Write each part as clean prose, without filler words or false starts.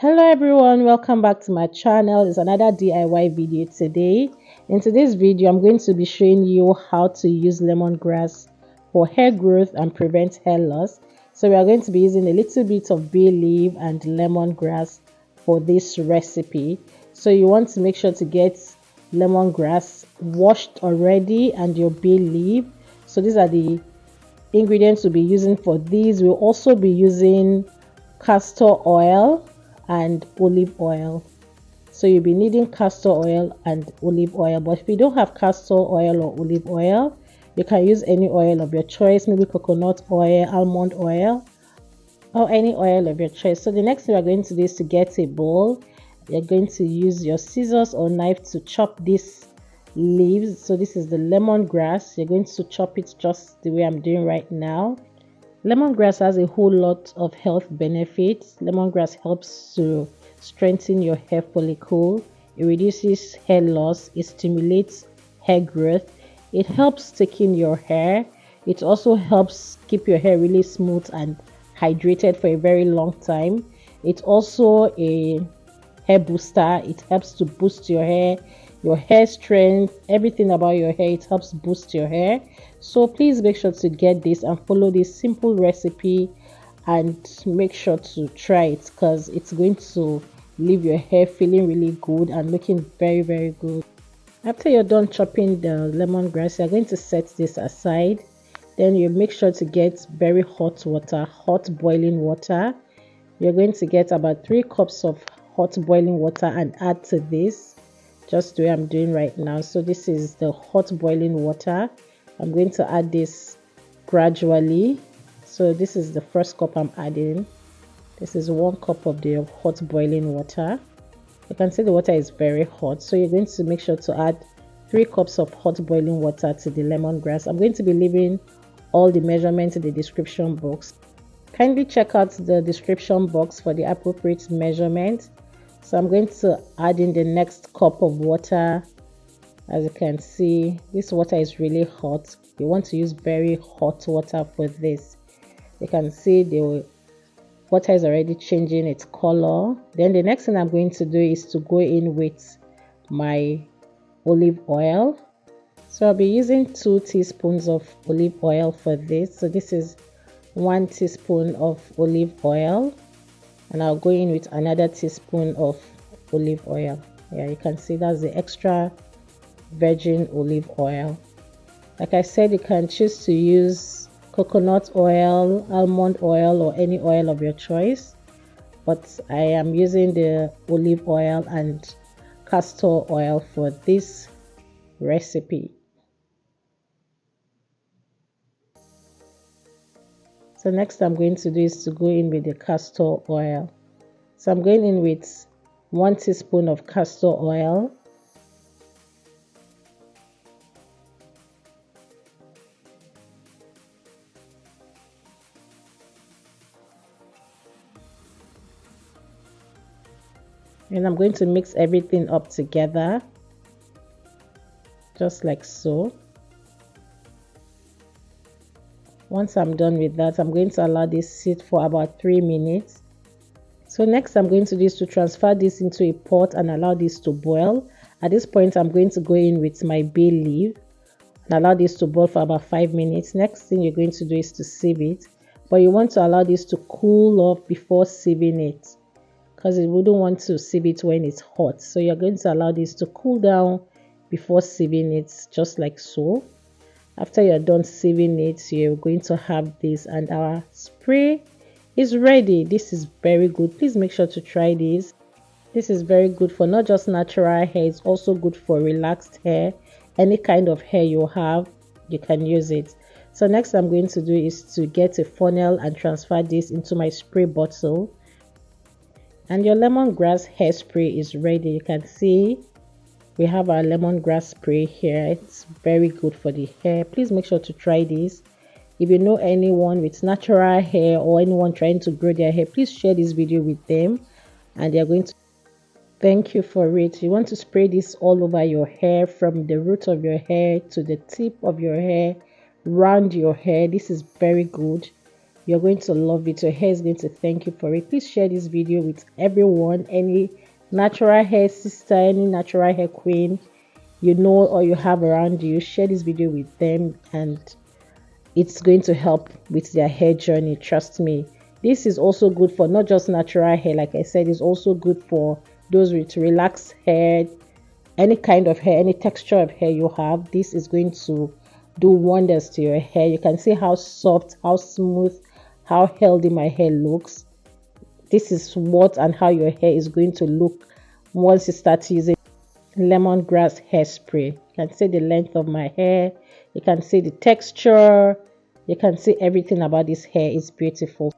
Hello everyone, welcome back to my channel. It's another DIY video today. In today's video, I'm going to be showing you how to use lemongrass for hair growth and prevent hair loss. So we are going to be using a little bit of bay leaf and lemongrass for this recipe. So you want to make sure to get lemongrass washed already and your bay leaf. So these are the ingredients we'll be using for these. We'll also be using castor oil and olive oil. So you'll be needing castor oil and olive oil, but if you don't have castor oil or olive oil, you can use any oil of your choice, maybe coconut oil, almond oil, or any oil of your choice. So the next thing we're going to do is to get a bowl. You're going to use your scissors or knife to chop these leaves. So this is the lemongrass. You're going to chop it just the way I'm doing right now. Lemongrass has a whole lot of health benefits. Lemongrass helps to strengthen your hair follicle. It reduces hair loss. It stimulates hair growth. It helps thicken your hair. It also helps keep your hair really smooth and hydrated for a very long time. It's also a hair booster. It helps to boost your hair strength, everything about your hair. It helps boost your hair. So please make sure to get this and follow this simple recipe and make sure to try it, because it's going to leave your hair feeling really good and looking very good. After you're done chopping the lemongrass, you're going to set this aside. Then you make sure to get very hot water, hot boiling water. You're going to get about 3 cups of hot boiling water and add to this, just the way I'm doing right now. So this is the hot boiling water. I'm going to add this gradually. So this is the first cup I'm adding. This is 1 cup of the hot boiling water. You can see the water is very hot, so you're going to make sure to add 3 cups of hot boiling water to the lemongrass. I'm going to be leaving all the measurements in the description box. Kindly check out the description box for the appropriate measurement. So I'm going to add in the next cup of water. As you can see, this water is really hot. You want to use very hot water for this. You can see the water is already changing its color. Then the next thing I'm going to do is to go in with my olive oil. So I'll be using 2 teaspoons of olive oil for this. So this is 1 teaspoon of olive oil. And I'll go in with another teaspoon of olive oil. Yeah, you can see that's the extra virgin olive oil. Like I said, you can choose to use coconut oil, almond oil, or any oil of your choice, but I am using the olive oil and castor oil for this recipe. So next I'm going to do is to go in with the castor oil. So I'm going in with 1 teaspoon of castor oil. And I'm going to mix everything up together, just like so. Once I'm done with that, I'm going to allow this sit for about 3 minutes. So next I'm going to do is to transfer this into a pot and allow this to boil. At this point, I'm going to go in with my bay leaf and allow this to boil for about 5 minutes. Next thing you're going to do is to sieve it, but you want to allow this to cool off before sieving it, because you wouldn't want to sieve it when it's hot. So you're going to allow this to cool down before sieving it, just like so. After you're done sieving it, you're going to have this, and our spray is ready. This is very good. Please make sure to try this. This is very good for not just natural hair, it's also good for relaxed hair. Any kind of hair you have, you can use it. So next I'm going to do is to get a funnel and transfer this into my spray bottle. And your lemongrass hairspray is ready. You can see we have our lemongrass spray here. It's very good for the hair. Please make sure to try this. If you know anyone with natural hair or anyone trying to grow their hair, please share this video with them and they're going to thank you for it. You want to spray this all over your hair, from the root of your hair to the tip of your hair, round your hair. This is very good. You're going to love it. Your hair is going to thank you for it. Please share this video with everyone, any natural hair sister, any natural hair queen you know or you have around you. Share this video with them, and it's going to help with their hair journey. Trust me. This is also good for not just natural hair, like I said, it's also good for those with relaxed hair, any kind of hair, any texture of hair you have. This is going to do wonders to your hair. You can see how soft, how smooth, how healthy my hair looks. This is what and how your hair is going to look once you start using lemongrass hairspray. You can see the length of my hair, you can see the texture, you can see everything about this hair is beautiful.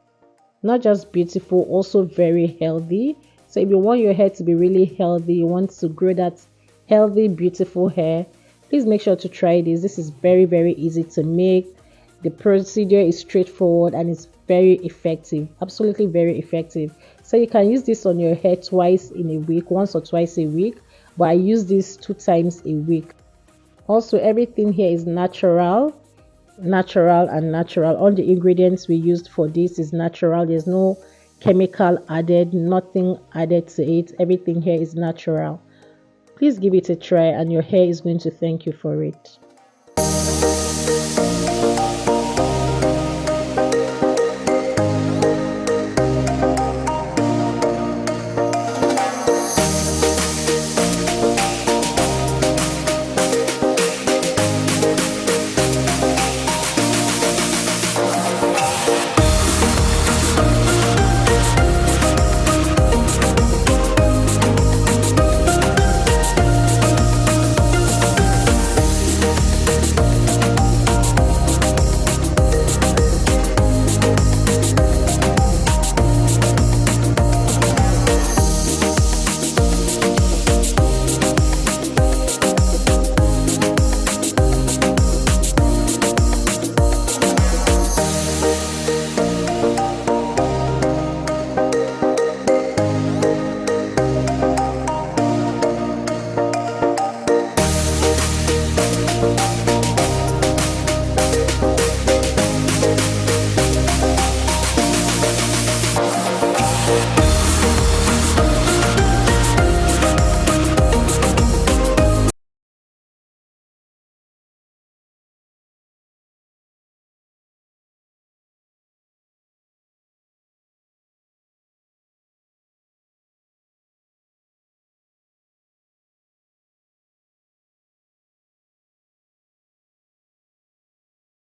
Not just beautiful, also very healthy. So if you want your hair to be really healthy, you want to grow that healthy, beautiful hair, please make sure to try this. This is very easy to make. The procedure is straightforward and it's very effective, absolutely very effective. So you can use this on your hair twice in a week, once or twice a week, but I use this 2 times a week. Also, everything here is natural. All the ingredients we used for this is natural. There's no chemical added, nothing added to it. Everything here is natural. Please give it a try and your hair is going to thank you for it.